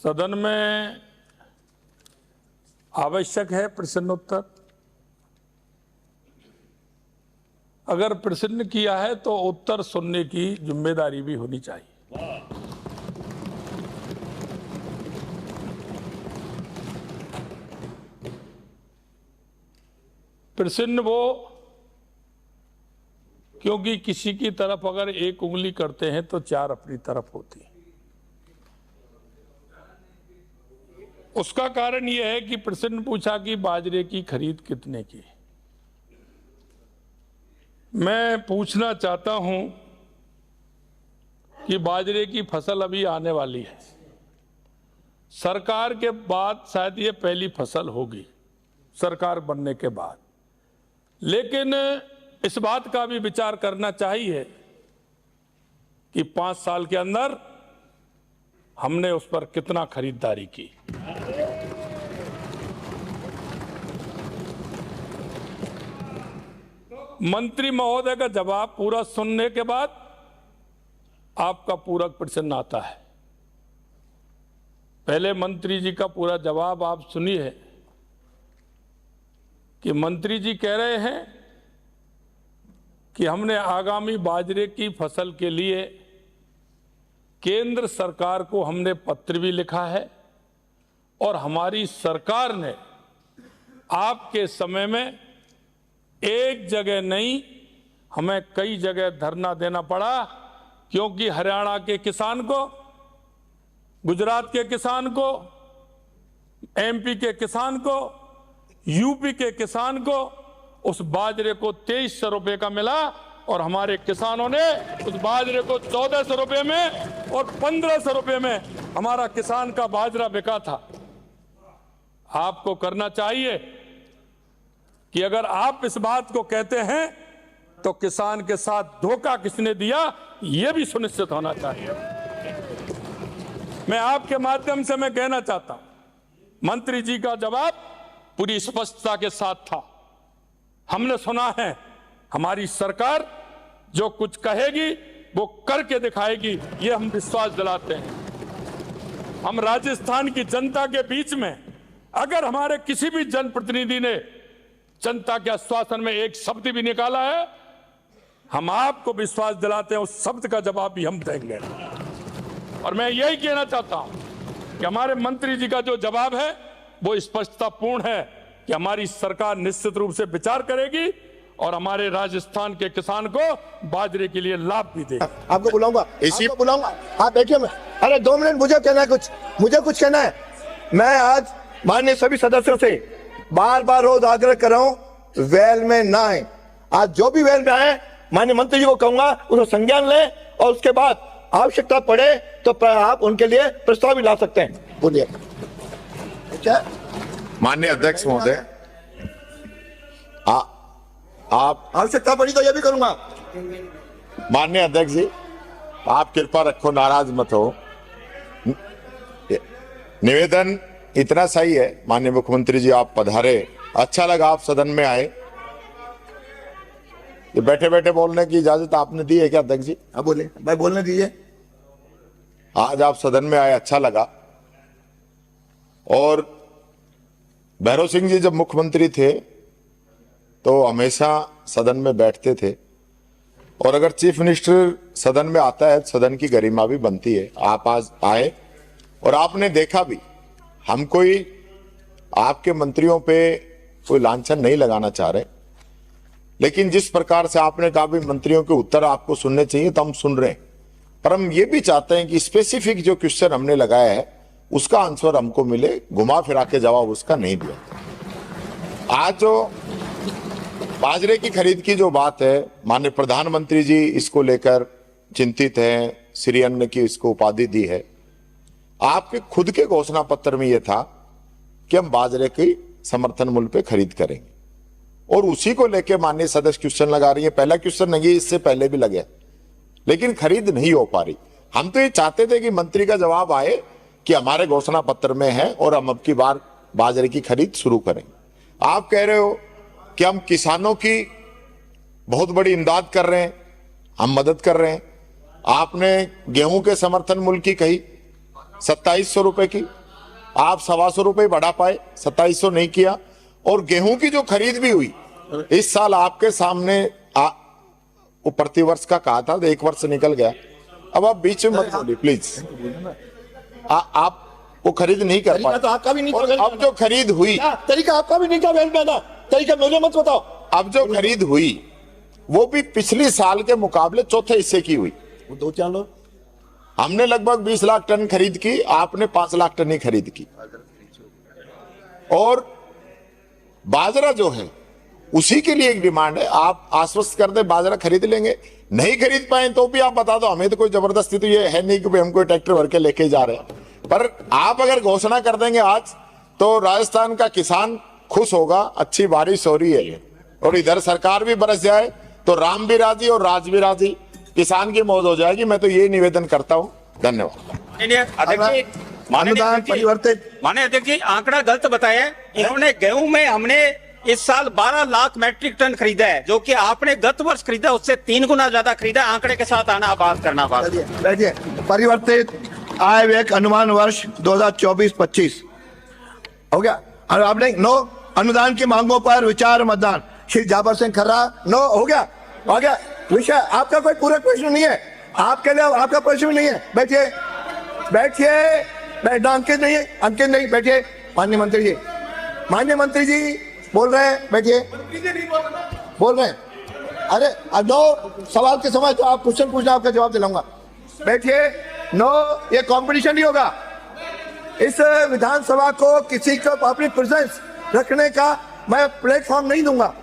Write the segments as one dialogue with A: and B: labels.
A: सदन में आवश्यक है प्रश्नोत्तर। अगर प्रश्न किया है तो उत्तर सुनने की जिम्मेदारी भी होनी चाहिए। प्रश्न वो, क्योंकि किसी की तरफ अगर एक उंगली करते हैं तो चार अपनी तरफ होती है। उसका कारण यह है कि प्रश्न पूछा कि बाजरे की खरीद कितने की। मैं पूछना चाहता हूं कि बाजरे की फसल अभी आने वाली है। सरकार के बाद शायद ये पहली फसल होगी सरकार बनने के बाद, लेकिन इस बात का भी विचार करना चाहिए कि 5 साल के अंदर हमने उस पर कितना खरीदारी की। मंत्री महोदय का जवाब पूरा सुनने के बाद आपका पूरक प्रश्न आता है। पहले मंत्री जी का पूरा जवाब आप सुनिए कि मंत्री जी कह रहे हैं कि हमने आगामी बाजरे की फसल के लिए केंद्र सरकार को हमने पत्र भी लिखा है और हमारी सरकार ने आपके समय में एक जगह नहीं, हमें कई जगह धरना देना पड़ा, क्योंकि हरियाणा के किसान को, गुजरात के किसान को, एमपी के किसान को, यूपी के किसान को उस बाजरे को 2300 रुपए का मिला और हमारे किसानों ने उस बाजरे को 1400 रुपए में और 1500 रुपए में हमारा किसान का बाजरा बिका था। आपको करना चाहिए कि अगर आप इस बात को कहते हैं तो किसान के साथ धोखा किसने दिया, यह भी सुनिश्चित होना चाहिए। मैं आपके माध्यम से मैं कहना चाहता हूं, मंत्री जी का जवाब पूरी स्पष्टता के साथ था। हमने सुना है हमारी सरकार जो कुछ कहेगी वो करके दिखाएगी, ये हम विश्वास दिलाते हैं। हम राजस्थान की जनता के बीच में अगर हमारे किसी भी जनप्रतिनिधि ने जनता के आश्वासन में एक शब्द भी निकाला है, हम आपको विश्वास दिलाते हैं उस शब्द का जवाब भी हम देंगे। और मैं यही कहना चाहता हूं कि हमारे मंत्री जी का जो जवाब है वो स्पष्टतापूर्ण है कि हमारी सरकार निश्चित रूप से विचार करेगी और हमारे राजस्थान के किसान को बाजरे के लिए लाभ भी देगी।
B: आपको बुलाऊंगा, आपको बुलाऊंगा, आप बैठिए। मैं अरे 2 मिनट, मुझे कहना है मुझे कुछ कहना है। मैं आज माननीय सभी सदस्यों से बार बार रोज आग्रह कर रहा हूं वेल में ना आए। आज जो भी वेल में आए माननीय मंत्री जी को कहूंगा उसको संज्ञान लें और उसके बाद आवश्यकता पड़े तो आप उनके लिए प्रस्ताव भी ला सकते हैं। बोलिए। क्या
C: माननीय अध्यक्ष महोदय, आप
B: आवश्यकता पड़ी तो ये भी करूंगा।
C: माननीय अध्यक्ष जी, आप कृपा रखो, नाराज मत हो। निवेदन इतना सही है। माननीय मुख्यमंत्री जी आप पधारे, अच्छा लगा आप सदन में आए। ये बैठे बैठे बोलने की इजाजत आपने दी है क्या अध्यक्ष जी?
B: हाँ बोले, भाई बोलने दीजिए।
C: आज आप सदन में आए, अच्छा लगा। और भैरव सिंह जी जब मुख्यमंत्री थे तो हमेशा सदन में बैठते थे, और अगर चीफ मिनिस्टर सदन में आता है सदन की गरिमा भी बनती है। आप आज आए और आपने देखा भी, हम कोई आपके मंत्रियों पे कोई लांछन नहीं लगाना चाह रहे, लेकिन जिस प्रकार से आपने कहा भी मंत्रियों के उत्तर आपको सुनने चाहिए तो हम सुन रहे हैं, पर हम ये भी चाहते हैं कि स्पेसिफिक जो क्वेश्चन हमने लगाया है उसका आंसर हमको मिले। घुमा फिरा के जवाब उसका नहीं दिया। आज जो बाजरे की खरीद की जो बात है, माननीय प्रधानमंत्री जी इसको लेकर चिंतित हैं, श्री अन्न की इसको उपाधि दी है। आपके खुद के घोषणा पत्र में यह था कि हम बाजरे की समर्थन मूल्य पे खरीद करेंगे, और उसी को लेकर माननीय सदस्य क्वेश्चन लगा रही है। पहला क्वेश्चन नहीं, इससे पहले भी लगे, लेकिन खरीद नहीं हो पा रही। हम तो ये चाहते थे कि मंत्री का जवाब आए कि हमारे घोषणा पत्र में है और हम अब की बार बाजरे की खरीद शुरू करेंगे। आप कह रहे हो कि हम किसानों की बहुत बड़ी इमदाद कर रहे हैं, हम मदद कर रहे हैं। आपने गेहूं के समर्थन मूल्य की कही, 2700 रुपए की, आप 125 रुपए बढ़ा पाए, 2700 नहीं किया। और गेहूं की जो खरीद भी हुई इस साल आपके सामने वो प्रतिवर्ष का कहा था, 1 वर्ष निकल गया। अब आप बीच में मत बोलिए प्लीज। आप वो खरीद नहीं कर पाए
B: तो आपका भी नहीं
C: और अब जो खरीद हुई,
B: तरीका आपका भी नहीं था वैल में ना, तरीका मुझे मत बताओ।
C: अब जो खरीद हुई वो भी पिछले साल के मुकाबले चौथे हिस्से की हुई।
B: वो 2-4 लोग,
C: हमने लगभग 20 लाख टन खरीद की, आपने 5 लाख टन ही खरीद की। और बाजरा जो है उसी के लिए एक डिमांड है, आप आश्वस्त कर दे बाजरा खरीद लेंगे। नहीं खरीद पाए तो भी आप बता दो, हमें तो कोई जबरदस्ती तो ये है नहीं कि हम कोई ट्रैक्टर भर के लेके जा रहे हैं। पर आप अगर घोषणा कर देंगे आज तो राजस्थान का किसान खुश होगा, अच्छी बारिश हो रही है और इधर सरकार भी बरस जाए तो राम भी राजी और राज भी राजी, किसान की मौज हो जाएगी। मैं तो ये निवेदन करता हूं। धन्यवाद।
B: अनुदान परिवर्तित,
D: माननीय अध्यक्ष जी, आंकड़ा गलत बताया है इन्होंने। गेहूं में हमने इस साल 12 लाख मैट्रिक टन खरीदा है, जो कि आपने गत वर्ष खरीदा उससे 3 गुना ज्यादा खरीदा। आंकड़े के साथ आना, बात करना।
B: बैठिए। परिवर्तित आय व्यय अनुमान वर्ष 2024-25 हो गया। और आपने नो अनुदान की मांगों पर विचार मतदान, श्री जाबर सिंह खर्रा नो हो गया। हो गया विषय, आपका कोई पूरा प्रश्न नहीं है, आपके लिए आपका प्रश्न नहीं है। बैठिए बैठिए, बैठना अंकित नहीं है, अंकित नहीं, बैठिए। माननीय मंत्री जी, माननीय मंत्री जी बोल रहे हैं, बैठिए। बोल रहे हैं, अरे नो सवाल के समय तो आप क्वेश्चन पूछना, आपका जवाब दिलाऊंगा। बैठिए। नो, ये कंपटीशन नहीं होगा। इस विधानसभा को किसी को अपनी प्रेजेंस रखने का मैं प्लेटफॉर्म नहीं दूंगा।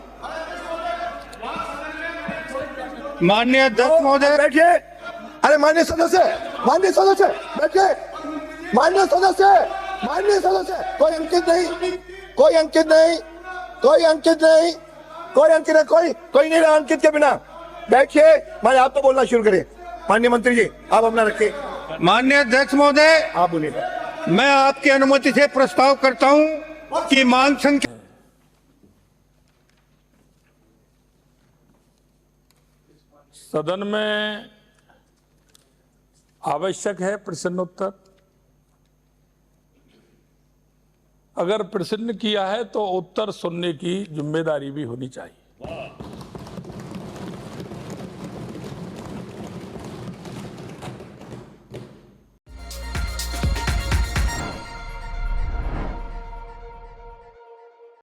E: माननीय अध्यक्ष महोदय,
B: बैठिए। अरे माननीय सदस्य बैठिए। माननीय सदस्य, कोई अंकित नहीं, कोई अंकित नहीं, कोई नहीं रहा अंकित के बिना। बैठिए। मैं आप तो बोलना शुरू करिए। माननीय मंत्री जी, आप अपना रखिए।
E: माननीय अध्यक्ष महोदय,
B: आप बोलिए।
E: मैं आपकी अनुमति से प्रस्ताव करता हूं कि मांग संख्या
A: सदन में आवश्यक है प्रश्नोत्तर। अगर प्रश्न किया है तो उत्तर सुनने की जिम्मेदारी भी होनी चाहिए।